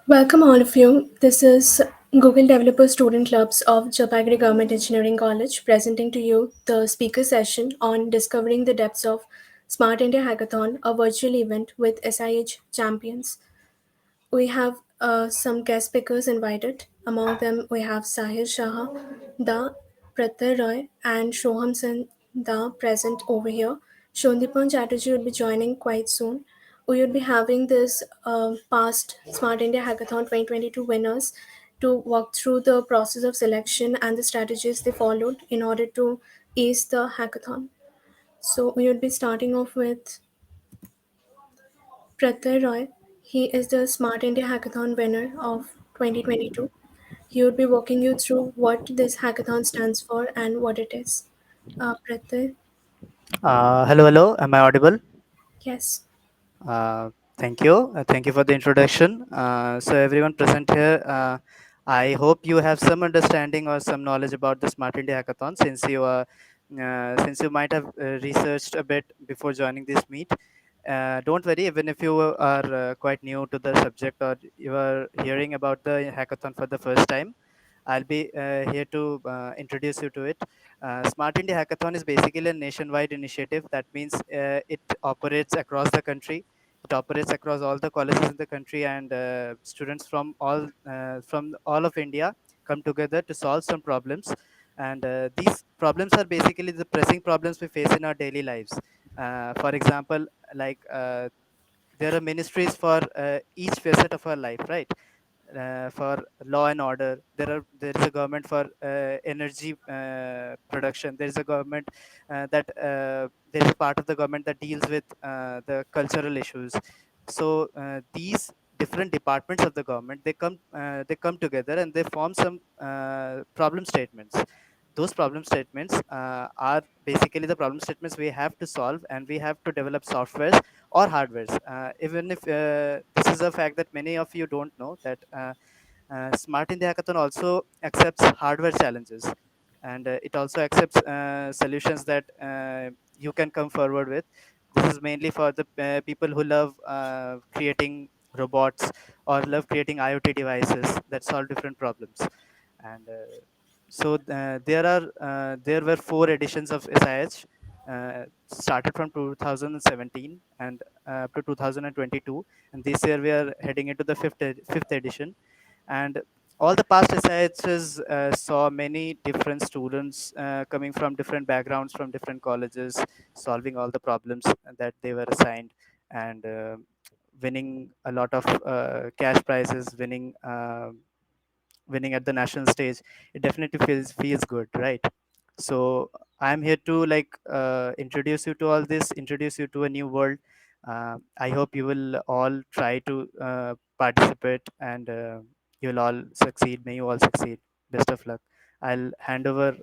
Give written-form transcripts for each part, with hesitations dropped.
Welcome all of you. This is Google Developer Student Clubs of Jalpaiguri Government Engineering College presenting to you the speaker session on discovering the depths of Smart India Hackathon, a virtual event with SIH champions. We have some guest speakers invited. Among them, we have Sahil Shah, the Pratyay Roy, and Shoham Sen, the present over here. Shondipan Chatterjee will be joining quite soon. We will be having this past Smart India Hackathon 2022 winners to walk through the process of selection and the strategies they followed in order to ace the hackathon. So we will be starting off with Pratyay Roy. He is the Smart India Hackathon winner of 2022. He would be walking you through what this hackathon stands for and what it is. Pratyay, Hello. Am I audible? yes. Uh, Thank you. Thank you for the introduction. So, everyone present here, I hope you have some understanding or some knowledge about the Smart India Hackathon since you might have researched a bit before joining this meet. Don't worry, even if you are quite new to the subject or you are hearing about the hackathon for the first time. I'll be here to introduce you to it. Smart India Hackathon is basically a nationwide initiative. That means it operates across the country. It operates across all the colleges in the country, and students from all of India come together to solve some problems. And these problems are basically the pressing problems we face in our daily lives. For example, like there are ministries for each facet of our life, right? For law and order, there is a government for energy production. There is a government there is a part of the government that deals with the cultural issues. So these different departments of the government, they come together and they form some problem statements. Those problem statements are basically the problem statements we have to solve, and we have to develop softwares or hardwares. Even if this is a fact that many of you don't know, that Smart India Hackathon also accepts hardware challenges, and it also accepts solutions that you can come forward with. This is mainly for the people who love creating robots or love creating IoT devices that solve different problems. And there were four editions of SIH, started from 2017 and up to 2022, and this year we are heading into the fifth edition. And all the past SIHs saw many different students coming from different backgrounds, from different colleges, solving all the problems that they were assigned, and winning a lot of cash prizes, winning at the national stage. It definitely feels good, right? So I'm here to introduce you to all this, introduce you to a new world. I hope you will all try to participate, and you'll all succeed. May you all succeed. Best of luck. I'll hand over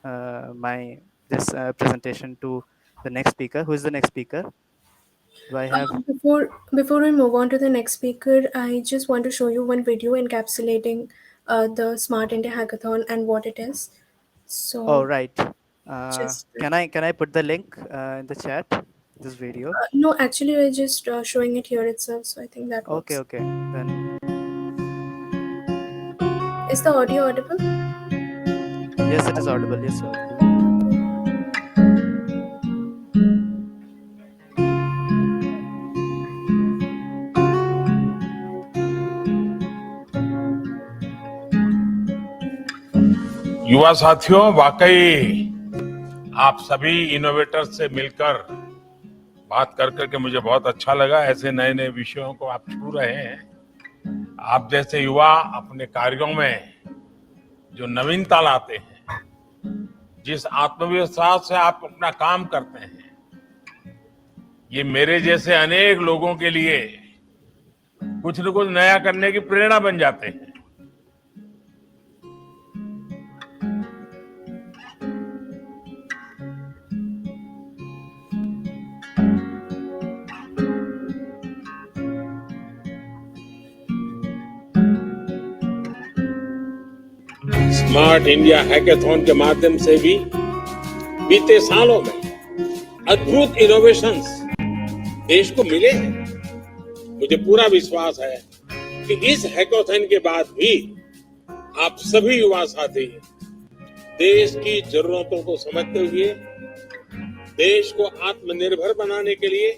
my this presentation to the next speaker. Who is the next speaker? Do I have? Before we move on to the next speaker, I just want to show you one video encapsulating the Smart India Hackathon and what it is. Oh, So right. just Can I put the link in the chat, this video? no, actually, we're just showing it here itself. So I think that Okay, works. okay. Then Is the audio audible? yes, it is audible. Yes, audible. युवा साथियों, वाकई आप सभी innovators से मिलकर बात कर करके मुझे बहुत अच्छा लगा। ऐसे नए नए विषयों को आप छू रहे हैं। आप जैसे युवा अपने कार्यों में जो नवीनता लाते हैं, जिस आत्मविश्वास से आप अपना काम करते हैं, ये मेरे जैसे अनेक लोगों के लिए कुछ न कुछ नया करने की प्रेरणा बन जाते हैं। स्मार्ट इंडिया हैकेथॉन के माध्यम से भी बीते सालों में अद्भुत इनोवेशंस देश को मिले हैं। मुझे पूरा विश्वास है कि इस हैकाथन के बाद भी आप सभी युवा साथी देश की जरूरतों को समझते हुए देश को आत्मनिर्भर बनाने के लिए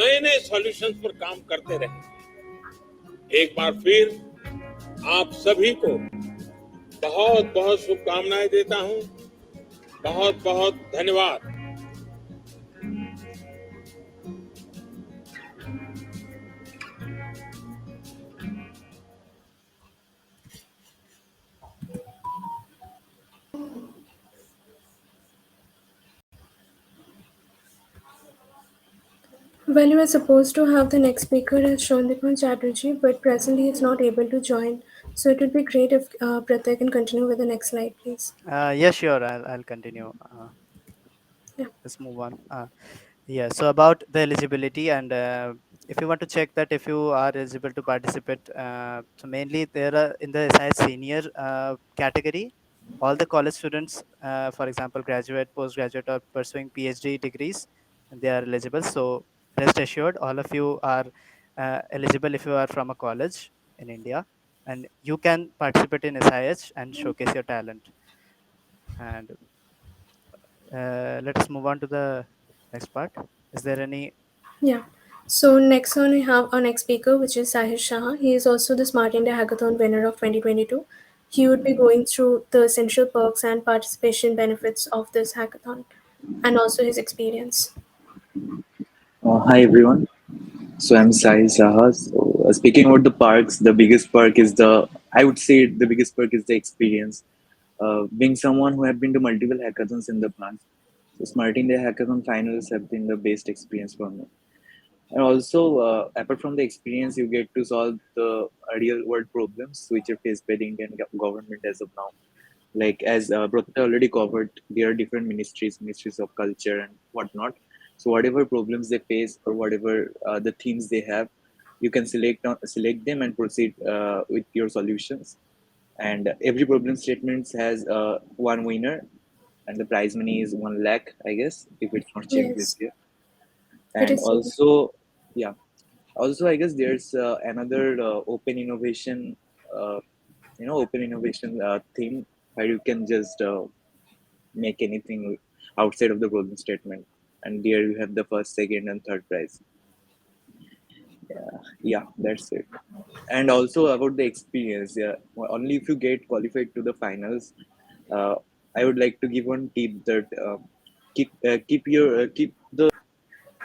नए नए सॉल्यूशंस पर काम करते रहे। एक बार फिर आप सभी को बहुत बहुत शुभकामनाएं देता हूं। बहुत बहुत धन्यवाद। Well, we were supposed to have the next speaker as Shondipan Chatterjee, but presently he's not able to join. So it would be great if Pratyay can continue with the next slide, please. Yeah, sure. I'll continue. Yeah. Let's move on. Yeah, so about the eligibility, and if you want to check that if you are eligible to participate, so mainly there are in the SIH senior category, all the college students, for example, graduate, postgraduate, or pursuing PhD degrees, they are eligible. So rest assured, all of you are eligible if you are from a college in India, and you can participate in SIH and showcase your talent. And let us move on to the next part. Is there any? Yeah. So next on we have our next speaker, which is Sahir Shah. He is also the Smart India Hackathon winner of 2022. He would be going through the essential perks and participation benefits of this hackathon and also his experience. Hi everyone. So I'm Sai Saha. So speaking about the parks, the biggest perk is I would say the biggest perk is the experience. Being someone who have been to multiple hackathons in the past, so Smart India Hackathon finals have been the best experience for me. And also, apart from the experience, you get to solve the real world problems which are faced by the Indian government as of now. Like as Protita already covered, there are different ministries of culture and whatnot. So whatever problems they face or whatever the themes they have, you can select them and proceed with your solutions. And every problem statement has one winner, and the prize money is 1 lakh, I guess, if it's not changed this Yes, year. it And is so. also, yeah, also I guess there's another uh, open innovation theme where you can just make anything outside of the golden statement, and there you have the first, second, and third prize. Yeah, that's it. And also about the experience, yeah, only if you get qualified to the finals, uh, I would like to give one tip that keep the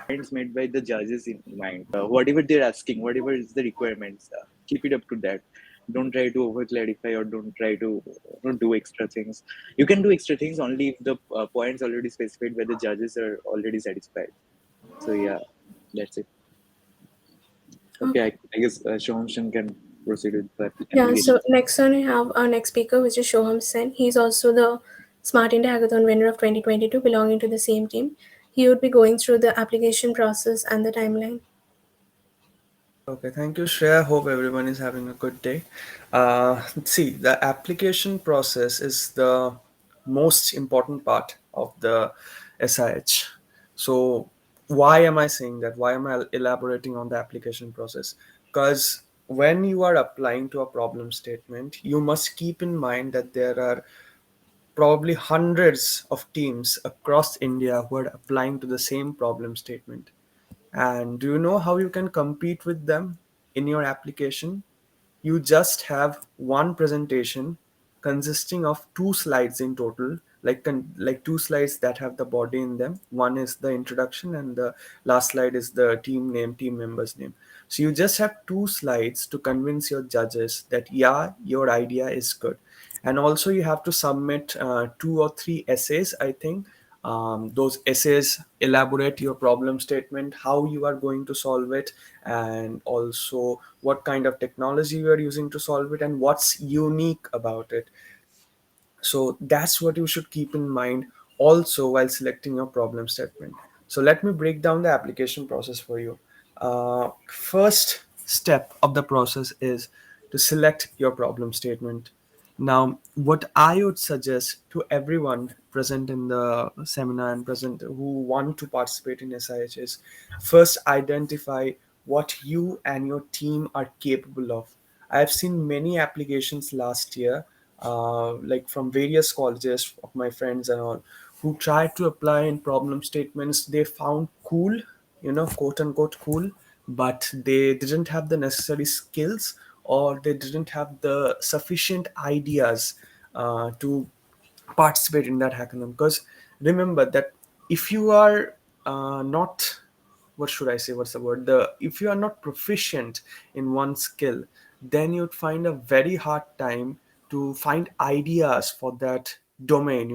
points made by the judges in mind. Whatever they're asking, whatever is the requirements, keep it up to that. Don't try to over clarify or don't try to do extra things. You can do extra things only if the points already specified by the judges are already satisfied. So yeah, that's it. Okay, Okay. I guess Shoham can proceed with the Yeah, application. so next on we have our next speaker, which is Shoham Sen. He's also the Smart India Hackathon winner of 2022, belonging to the same team. He would be going through the application process and the timeline. Okay, thank you, Shreya. Hope everyone is having a good day. See, the application process is the most important part of the SIH. So, why am I saying that? Why am I elaborating on the application process? Because when you are applying to a problem statement, you must keep in mind that there are probably hundreds of teams across India who are applying to the same problem statement. And do you know how you can compete with them in your application? You just have one presentation consisting of two slides in total, like two slides that have the body in them. One is the introduction and the last slide is the team name, team members name. So you just have two slides to convince your judges that yeah, your idea is good. And also you have to submit 2 or 3 essays, I think. Those essays elaborate your problem statement, how you are going to solve it, and also what kind of technology you are using to solve it, and what's unique about it. So that's what you should keep in mind also while selecting your problem statement. So let me break down the application process for you. First step of the process is to select your problem statement. Now, what I would suggest to everyone present in the seminar and present who want to participate in SIH is first identify what you and your team are capable of. I have seen many applications last year, like from various colleges of my friends and all, who tried to apply in problem statements they found cool, quote unquote cool, but they didn't have the necessary skills, or they didn't have the sufficient ideas to participate in that hackathon. Because remember that if you are not, what should I say, what's the word, the if you are not proficient in one skill, then you'd find a very hard time to find ideas for that domain,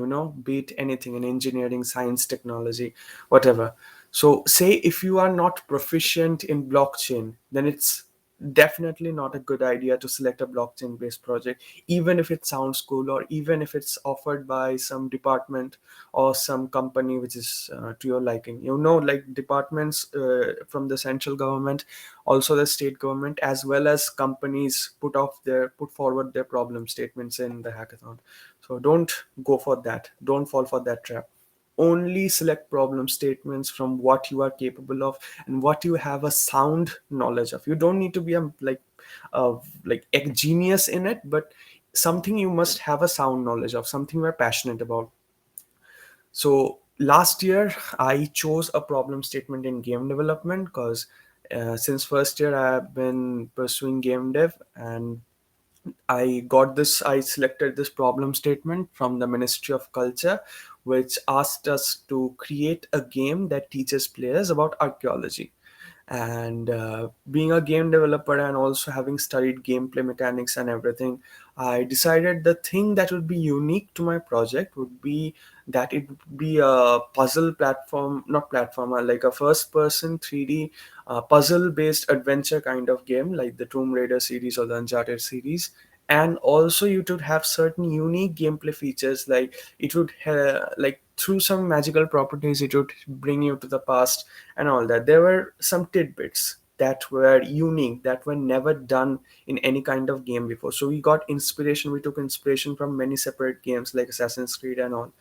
be it anything in engineering, science, technology, whatever. So say if you are not proficient in blockchain, then it's definitely not a good idea to select a blockchain based project, even if it sounds cool, or even if it's offered by some department or some company which is to your liking. Like departments from the central government, also the state government, as well as companies put forward their problem statements in the hackathon. So don't go for that, don't fall for that trap. Only select problem statements from what you are capable of and what you have a sound knowledge of. You don't need to be a like a genius in it, but something you must have a sound knowledge of, something you're passionate about. So last year I chose a problem statement in game development, because since first year I have been pursuing game dev, and I selected this problem statement from the Ministry of Culture, which asked us to create a game that teaches players about archaeology. And being a game developer and also having studied gameplay mechanics and everything, I decided the thing that would be unique to my project would be that it would be a puzzle platform, not platformer, like a first person 3D puzzle based adventure kind of game, like the Tomb Raider series or the Uncharted series. And also you would have certain unique gameplay features, like it would like through some magical properties it would bring you to the past and all that. There were some tidbits that were unique, that were never done in any kind of game before. So we took inspiration from many separate games like Assassin's Creed and all.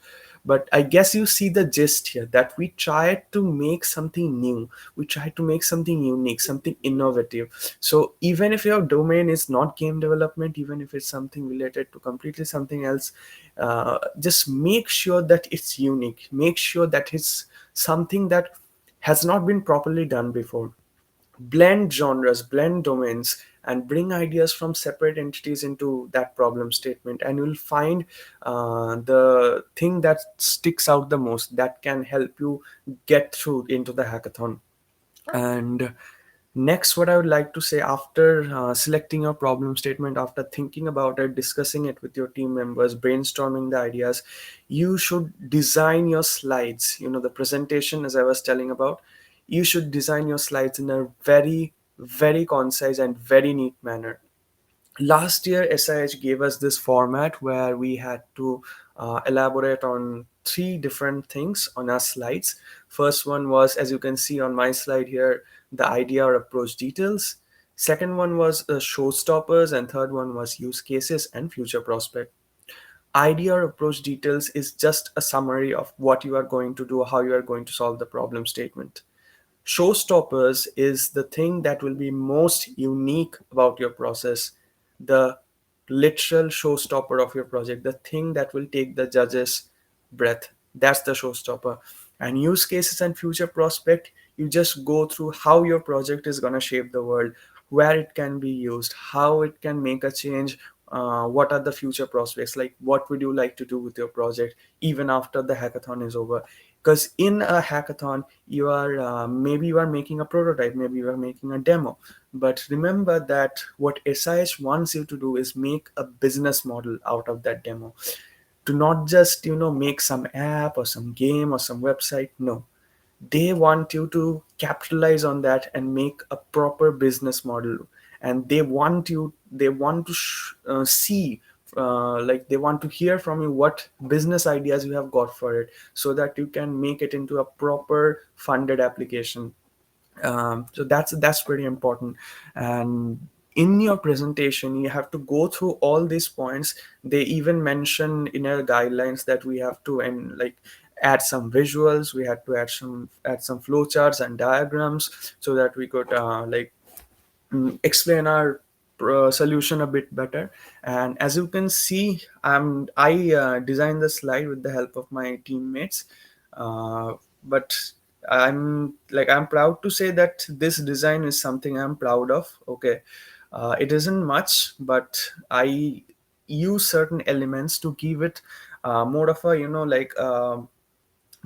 But I guess you see the gist here, that we try to make something new, we try to make something unique, something innovative. So even if your domain is not game development, even if it's something related to completely something else, just make sure that it's unique, make sure that it's something that has not been properly done before. Blend genres, blend domains, and bring ideas from separate entities into that problem statement, and you'll find the thing that sticks out the most, that can help you get through into the hackathon. And next, what I would like to say, after selecting your problem statement, after thinking about it, discussing it with your team members, brainstorming the ideas, you should design your slides. The presentation, as I was telling about, you should design your slides in a very, very concise and very neat manner. Last year, SIH gave us this format where we had to elaborate on three different things on our slides. First one was, as you can see on my slide here, the idea or approach details. Second one was showstoppers, and third one was use cases and future prospect. Idea or approach details is just a summary of what you are going to do, how you are going to solve the problem statement. Showstoppers is the thing that will be most unique about your process, the literal showstopper of your project, the thing that will take the judge's breath. That's the showstopper. And use cases and future prospect, you just go through how your project is going to shape the world, where it can be used, how it can make a change, what are the future prospects, like what would you like to do with your project even after the hackathon is over. Because in a hackathon, you are maybe you are making a prototype, maybe you are making a demo, but remember that what SIH wants you to do is make a business model out of that demo, to not just make some app or some game or some website. No, they want you to capitalize on that and make a proper business model. And they want to see, like they want to hear from you what business ideas you have got for it, so that you can make it into a proper funded application. So that's pretty important. And in your presentation you have to go through all these points. They even mention in our guidelines that we have to, and like add some visuals, we had to add some flowcharts and diagrams so that we could explain our solution a bit better. And as you can see, I designed the slide with the help of my teammates, but I'm proud to say that this design is something I'm proud of. Okay, it isn't much, but I use certain elements to give it more of a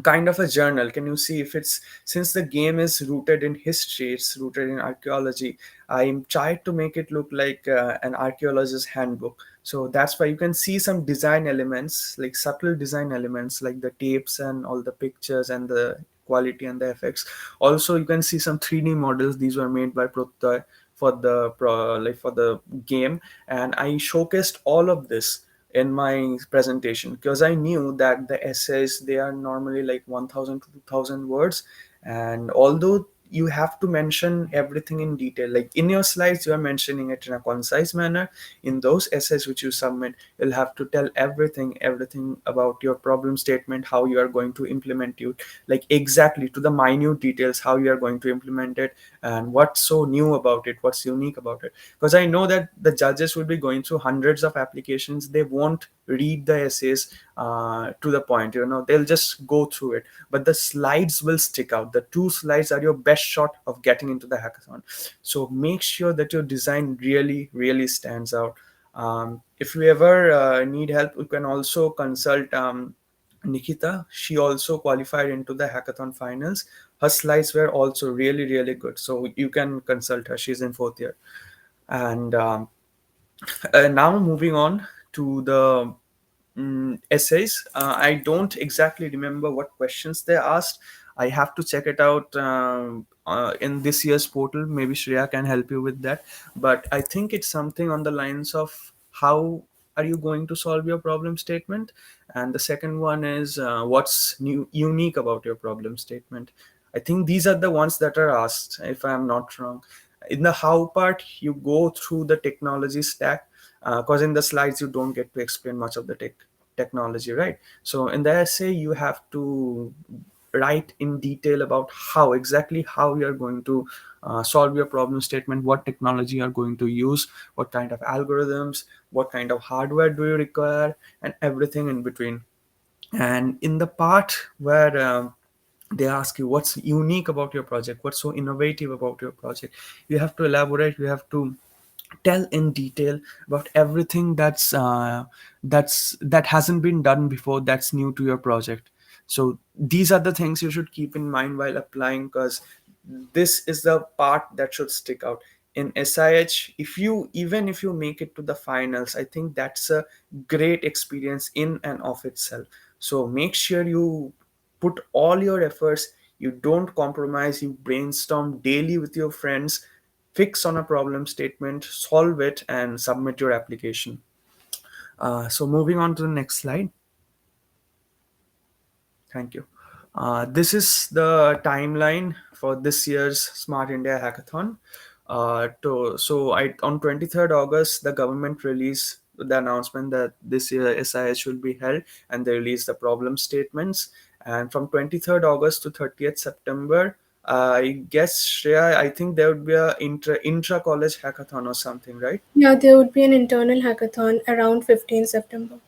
kind of a journal. Can you see, if it's, since the game is rooted in history, it's rooted in archaeology, I'm tried to make it look like an archaeologist's handbook. So that's why you can see some design elements, like subtle design elements, like the tapes and all the pictures and the quality and the effects. Also you can see some 3D models. These were made by Prototype for the game, and I showcased all of this in my presentation, because I knew that the essays, they are normally like 1000 to 2000 words. And although you have to mention everything in detail, like in your slides you are mentioning it in a concise manner, in those essays which you submit, you'll have to tell everything about your problem statement, how you are going to implement it, like exactly to the minute details, how you are going to implement it, and what's so new about it, what's unique about it. Because I know that the judges will be going through hundreds of applications. They won't read the essays to the point, they'll just go through it, but the slides will stick out. The two slides are your best shot of getting into the hackathon. So make sure that your design really really stands out. If you ever need help, you can also consult Nikita. She also qualified into the hackathon finals. Her slides were also really really good, so you can consult her. She's in fourth year. And now moving on to the essays. I don't exactly remember what questions they asked. I have to check it out in this year's portal. Maybe Shreya can help you with that. But I think it's something on the lines of, how are you going to solve your problem statement? And the second one is, what's unique about your problem statement? I think these are the ones that are asked, if I'm not wrong. In the how part, you go through the technology stack, because in the slides you don't get to explain much of the technology, right? So in the essay you have to write in detail about how you are going to solve your problem statement, what technology you are going to use, what kind of algorithms, what kind of hardware do you require, and everything in between. And in the part where they ask you what's unique about your project, what's so innovative about your project, you have to elaborate, you have to tell in detail about everything that hasn't been done before, that's new to your project. So these are the things you should keep in mind while applying, because this is the part that should stick out in SIH. If you make it to the finals, I think that's a great experience in and of itself. So make sure you put all your efforts, you don't compromise, you brainstorm daily with your friends, fix on a problem statement, solve it, and submit your application. So moving on to the next slide. Thank you. This is the timeline for this year's Smart India Hackathon. On 23rd August, the government released the announcement that this year SIH will be held, and they released the problem statements. And from 23rd August to 30th September, I guess, Shreya, I think there would be a intra college hackathon or something, right? Yeah, there would be an internal hackathon around 15 September.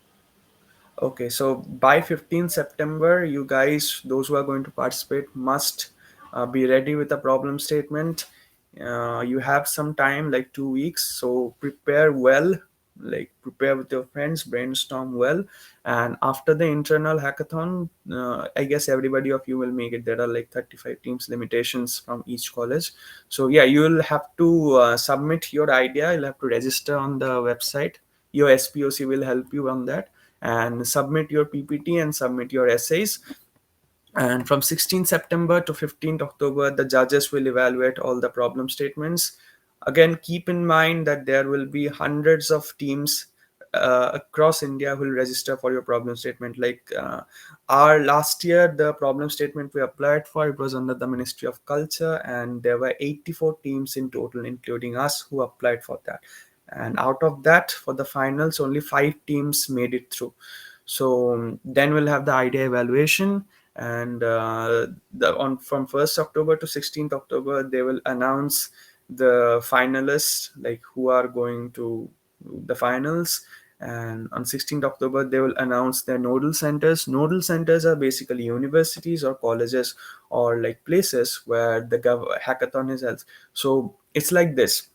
Okay, so by 15th September, you guys, those who are going to participate, must be ready with a problem statement. You have some time, like 2 weeks, so prepare well, like prepare with your friends, brainstorm well. And after the internal hackathon, I guess everybody of you will make it. There are like 35 teams limitations from each college. So yeah, you will have to submit your idea. You'll have to register on the website. Your SPOC will help you on that, and submit your PPT and submit your essays. And from 16th September to 15th October, the judges will evaluate all the problem statements. Again, keep in mind that there will be hundreds of teams across India who will register for your problem statement. Like our last year, the problem statement we applied for, it was under the Ministry of Culture, and there were 84 teams in total, including us, who applied for that. And out of that, for the finals, only 5 teams made it through. So then we'll have the idea evaluation, and on from 1st October to 16th October they will announce the finalists, like who are going to the finals. And on 16th October they will announce their nodal centers. Nodal centers are basically universities or colleges or like places where the hackathon is held. So it's like this: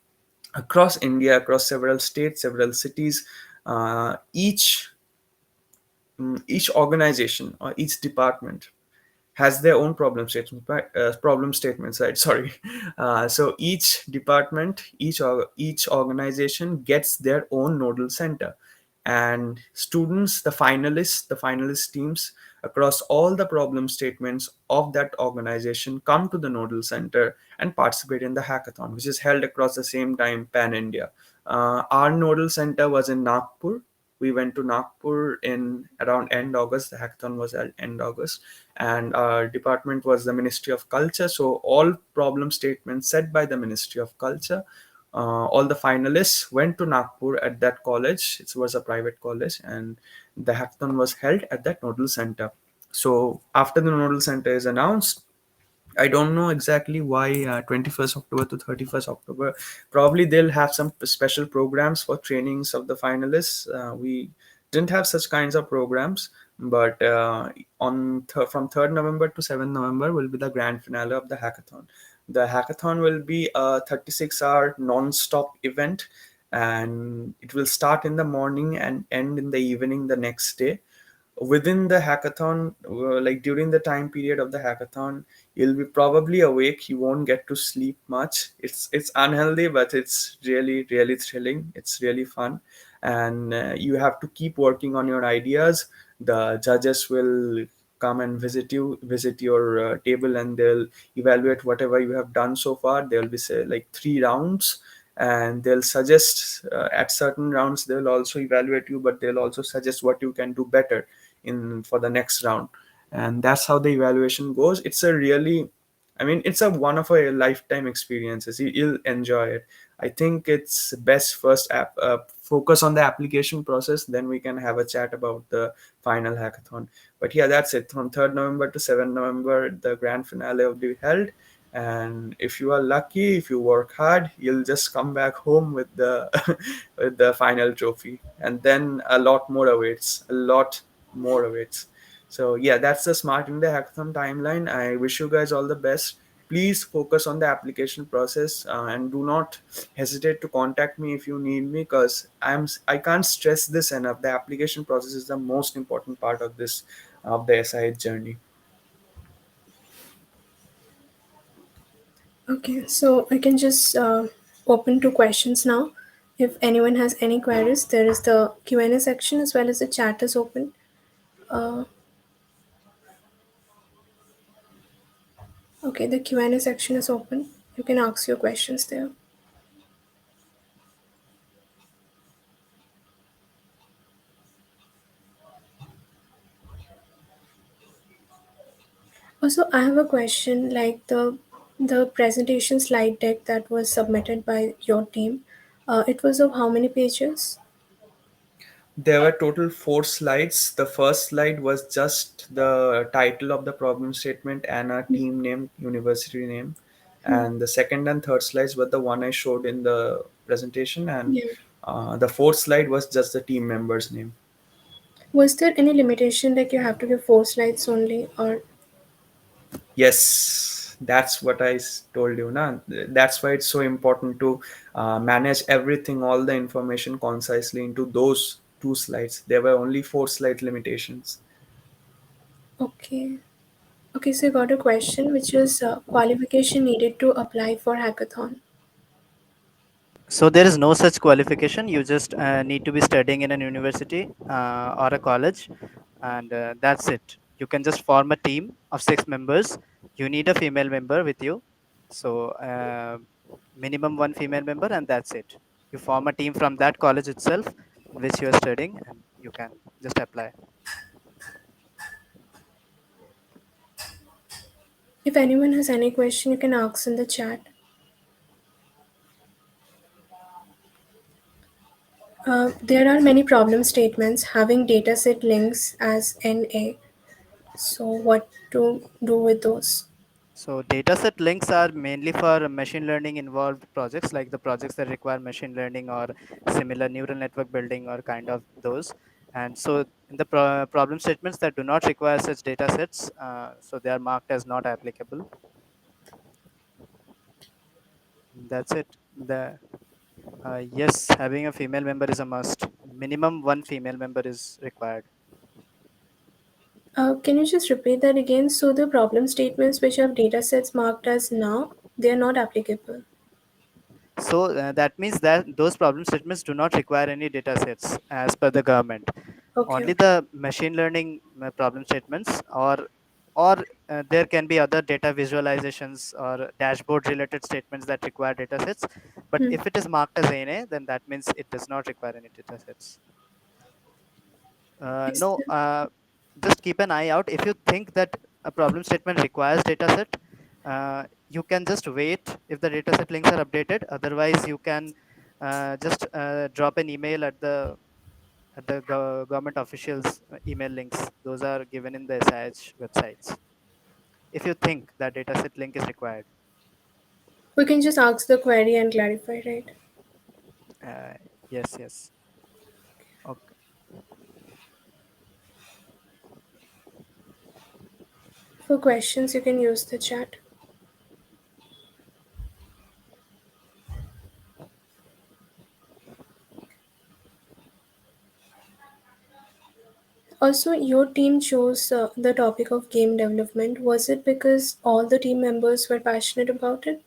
across India, across several states, several cities, each organization or each department has their own problem statements, right? Problem statements, right? Sorry. So each department, each organization gets their own nodal center, and students, the finalist teams across all the problem statements of that organization come to the nodal center and participate in the hackathon, which is held across the same time pan India. Our nodal center was in Nagpur. We went to Nagpur in around end August. The hackathon was at end August, and our department was the Ministry of Culture. So all problem statements set by the Ministry of Culture. All the finalists went to Nagpur at that college. It was a private college, and the hackathon was held at that nodal center. So after the nodal center is announced, I don't know exactly why 21st October to 31st October. Probably they'll have some special programs for trainings of the finalists. We didn't have such kinds of programs, but from 3rd November to 7th November will be the grand finale of the hackathon. The hackathon will be a 36-hour non-stop event, and it will start in the morning and end in the evening the next day. Within the hackathon, like during the time period of the hackathon, you'll be probably awake. You won't get to sleep much. It's unhealthy, but it's really really thrilling. It's really fun, and you have to keep working on your ideas. The judges will come and visit your table, and they'll evaluate whatever you have done so far. There'll be, say, like 3 rounds, and they'll suggest at certain rounds they'll also evaluate you, but they'll also suggest what you can do better in for the next round. And that's how the evaluation goes. It's a really, I mean, it's a one of a lifetime experiences. You'll enjoy it. I think it's best first focus on the application process, then we can have a chat about the final hackathon. But yeah, that's it. From 3rd November to 7th November the grand finale will be held, and if you are lucky, if you work hard, you'll just come back home with the with the final trophy. And then a lot more awaits. So yeah, that's the Smart India Hackathon timeline. I wish you guys all the best. Please focus on the application process, and do not hesitate to contact me if you need me, because I can't stress this enough. The application process is the most important part of this, of the SIH journey. Okay, so I can just open to questions now. If anyone has any queries, there is the Q&A section as well as the chat is open. Uh, okay, the Q&A section is open. You can ask your questions there. Also, I have a question like the presentation slide deck that was submitted by your team. It was of how many pages? There were total 4 slides. The first slide was just the title of the problem statement and our team name, university name. And the second and third slides were the one I showed in the presentation. And Yeah. the fourth slide was just the team member's name. Was there any limitation like you have to give 4 slides only or Yes, that's what told you. Na? That's why it's so important to manage everything, all the information concisely into those 2 slides. There were only 4 slide limitations. okay. Okay, so I got a question which is qualification needed to apply for hackathon. So there is no such qualification. You just need to be studying in an university or a college, and that's it. You can just form a team of 6 members. You need a female member with you, so minimum one female member, and that's it. You form a team from that college itself which you are studying, and you can just apply. If anyone has any question, you can ask in the chat. There are many problem statements having dataset links as NA. So what to do with those? So dataset links are mainly for machine learning involved projects, like the projects that require machine learning or similar neural network building or kind of those. And so in the problem statements that do not require such datasets, so they are marked as not applicable. That's it. The yes, having a female member is a must. Minimum one female member is required. Can you just repeat that again? So the problem statements which have data sets marked as now, they are not applicable. So that means that those problem statements do not require any data sets as per the government. Okay, Only okay. the machine learning problem statements, or there can be other data visualizations or dashboard related statements that require data sets. But Hmm. if it is marked as ANA, then that means it does not require any data sets. Is No, there, just keep an eye out. If you think that a problem statement requires dataset, you can just wait if the dataset links are updated. Otherwise, you can just drop an email at the government officials' email links. Those are given in the SIH websites. If you think that dataset link is required, we can just ask the query and clarify, right? uh, yes, yes. Okay. For questions, you can use the chat. Also, your team chose the topic of game development. Was it because all the team members were passionate about it?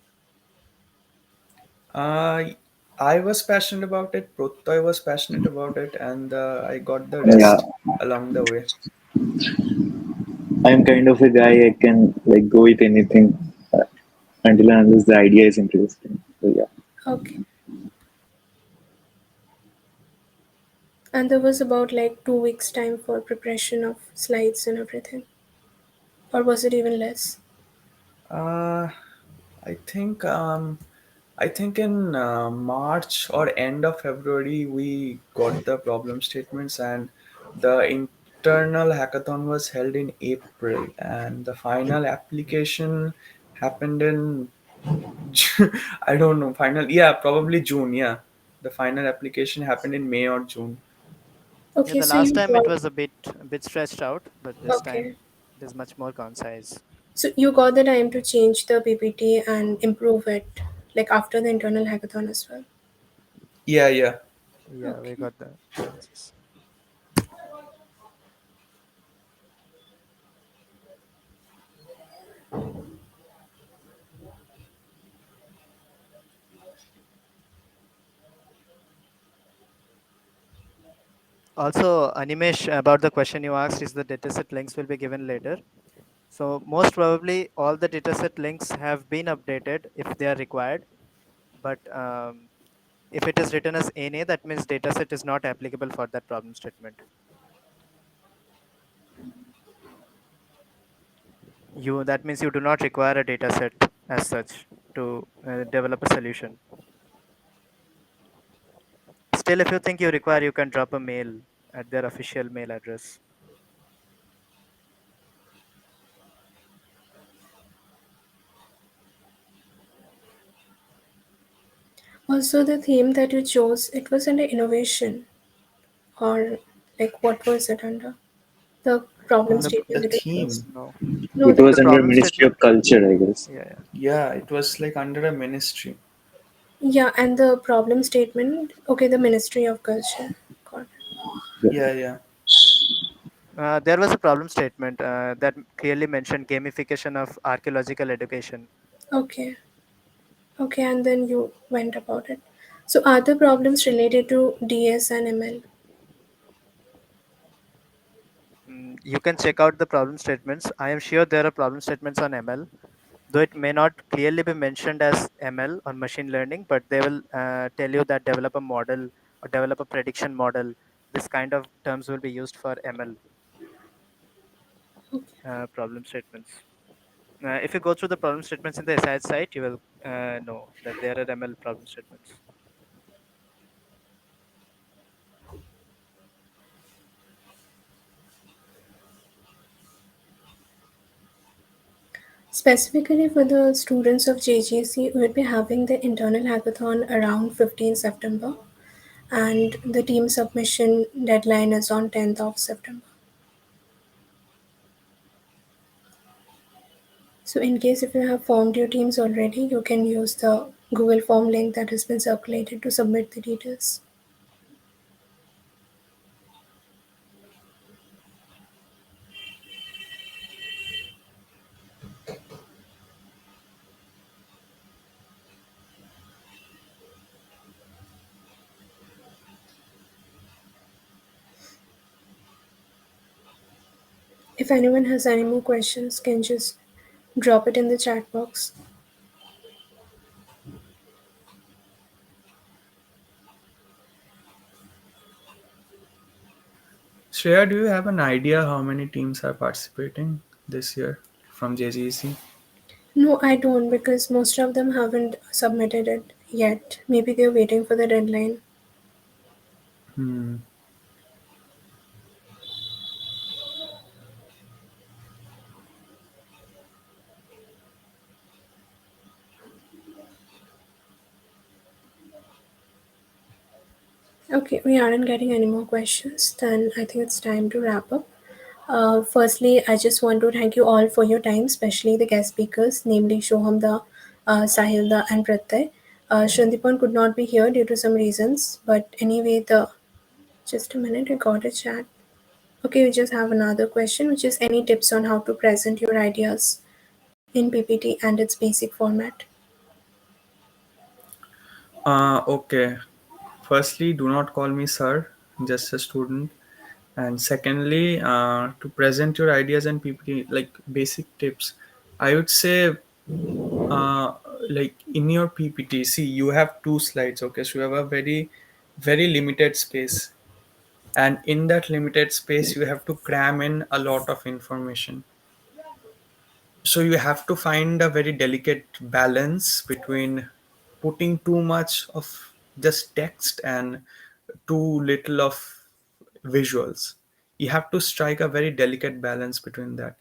Uh, I was passionate about it. Protoy was passionate about it, and I got the Yeah, rest along the way. I'm kind of a guy I can like go with anything uh, until and unless the idea is interesting. So yeah. Okay. And there was about like 2 weeks time for preparation of slides and everything. Or was it even less? Uh, I think I think in March or end of February we got the problem statements, and the internal hackathon was held in April, and the final application happened in I don't know, final, yeah, probably June. Yeah, the final application happened in May or June. Yeah, Okay, the so last you time it got was a bit stretched out, but this okay. time it is much more concise. So you got the time to change the PPT and improve it, like after the internal hackathon as well. Yeah, yeah. Yeah, we Okay. got the chances. Also, Animesh, about the question you asked, is the dataset links will be given later. So most probably all the dataset links have been updated if they are required. But if it is written as NA, that means dataset is not applicable for that problem statement. That means you do not require a dataset as such to develop a solution. Still, if you think you require, you can drop a mail at their official mail address. Also, the theme that you chose, it was under innovation, or like what was it under? The problem statement The that you chose. theme, No, No, It the was the under problem Ministry of statement. Culture, I guess. Yeah, yeah. yeah, it was like under a ministry. yeah, and the problem statement. Okay, the Ministry of Culture. Got it. Yeah. Yeah, yeah. There was a problem statement that clearly mentioned gamification of archaeological education. Okay, okay, and then you went about it. So, are the problems related to DS and ML? You can check out the problem statements. I am sure there are problem statements on ML, though it may not clearly be mentioned as ML or machine learning, but they will tell you that develop a model or develop a prediction model. This kind of terms will be used for ML problem statements. If you go through the problem statements in the SIH site, you will know that there are ML problem statements. Specifically for the students of JGEC, we will be having the internal hackathon around 15 September, and the team submission deadline is on 10th of September. So in case if you have formed your teams already, you can use the Google form link that has been circulated to submit the details. If anyone has any more questions, can just drop it in the chat box. Shreya, do you have an idea how many teams are participating this year from JGEC? No, I don't, because most of them haven't submitted it yet. Maybe they're waiting for the deadline. Hmm. Okay, we aren't getting any more questions. Then I think it's time to wrap up. Firstly, I just want to thank you all for your time, especially the guest speakers, namely Shohamda, Sahilda, and Pratyay. Shandipan could not be here due to some reasons, but anyway, the just a minute, I got a chat. Okay, we just have another question, which is any tips on how to present your ideas in PPT and its basic format? Okay. Firstly, do not call me sir, just a student. And secondly, to present your ideas and PPT, like basic tips, I would say, uh, like in your PPT, see, you have two slides, okay? So you have a very limited space. And in that limited space, you have to cram in a lot of information. So you have to find a very delicate balance between putting too much of just text and too little of visuals. You have to strike a very delicate balance between that.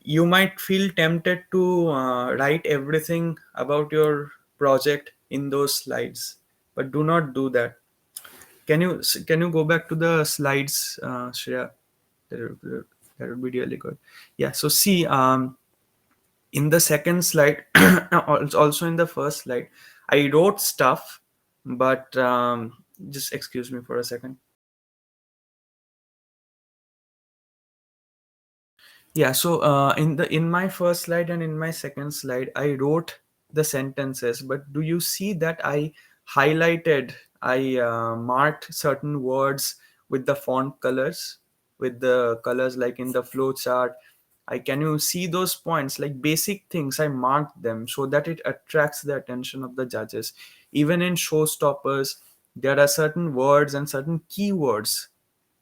You might feel tempted to write everything about your project in those slides, but do not do that. Can you go back to the slides, Shreya? That would be really good. Yeah, so see, in the second slide, also in the first slide, I wrote stuff, but just excuse me for a second. Yeah, so in my first slide and in my second slide, I wrote the sentences, but do you see that I highlighted, I marked certain words with the font colors, with the colors like in the flow chart. I Can you see those points, like basic things? I marked them so that it attracts the attention of the judges. Even in showstoppers, there are certain words and certain keywords.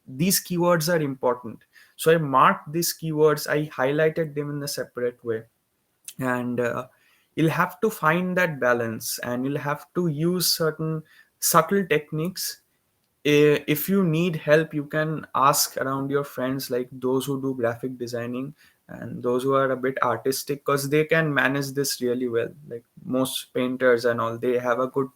These keywords are important, so I marked these keywords, I highlighted them in a separate way. And you'll have to find that balance, and you'll have to use certain subtle techniques. If you need help, you can ask around your friends, like those who do graphic designing and those who are a bit artistic, because they can manage this really well. Like most painters and all, they have a good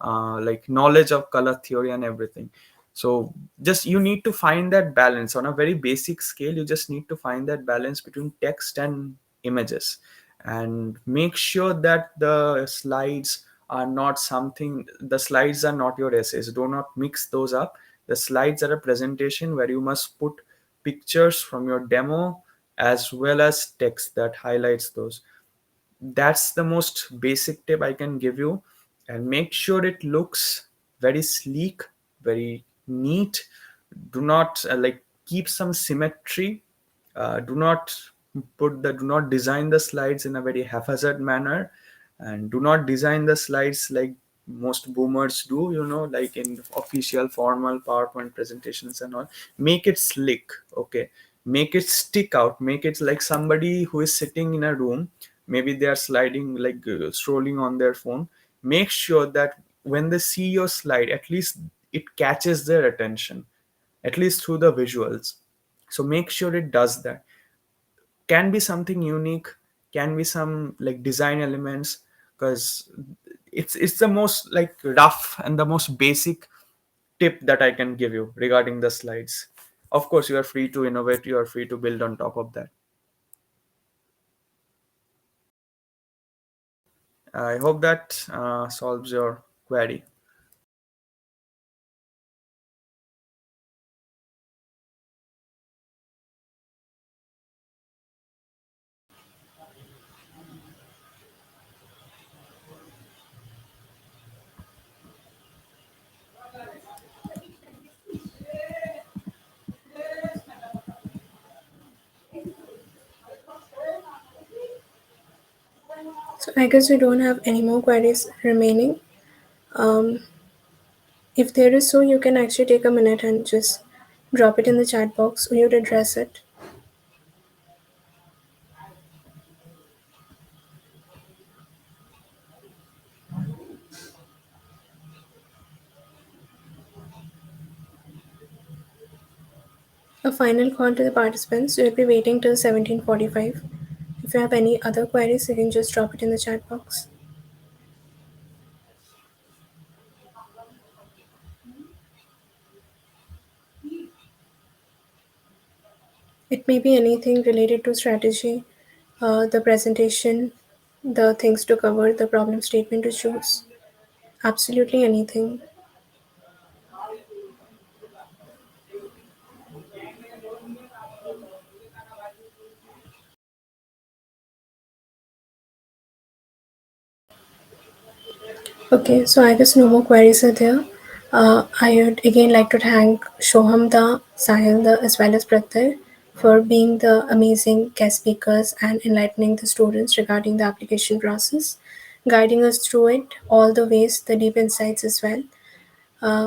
like knowledge of color theory and everything. So just you need to find that balance on a very basic scale. You just need to find that balance between text and images, and make sure that the slides are not something, the slides are not your essays. Do not mix those up. The slides are a presentation where you must put pictures from your demo as well as text that highlights those. That's the most basic tip I can give you. And make sure it looks very sleek, very neat. Do not like keep some symmetry. Do not design the slides in a very haphazard manner, and do not design the slides like most boomers do, like in official formal PowerPoint presentations and all. Make it slick, okay? Make it stick out, make it like somebody who is sitting in a room, maybe they are sliding, like scrolling on their phone. Make sure that when they see your slide, at least it catches their attention, at least through the visuals. So make sure it does that. Can be something unique, can be some like design elements, because it's the most like rough and the most basic tip that I can give you regarding the slides. Of course, you are free to innovate, you are free to build on top of that. I hope that solves your query. So I guess we don't have any more queries remaining. Um, if there is so, you can actually take a minute and just drop it in the chat box or you'd address it. A final call to the participants. We'll be waiting till 17:45. If you have any other queries, you can just drop it in the chat box. It may be anything related to strategy, the presentation, the things to cover, the problem statement to choose. Absolutely anything. Okay, so I guess no more queries are there. I would again like to thank Shohamda, Sahilda, as well as Pratyay for being the amazing guest speakers and enlightening the students regarding the application process, guiding us through it, all the ways, the deep insights as well.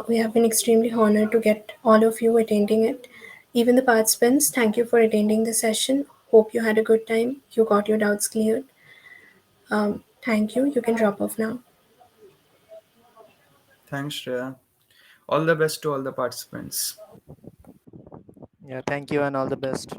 We have been extremely honored to get all of you attending it. Even the participants, thank you for attending the session. Hope you had a good time. You got your doubts cleared. Thank you. You can drop off now. Thanks, Shreya. All the best to all the participants. Yeah, thank you and all the best.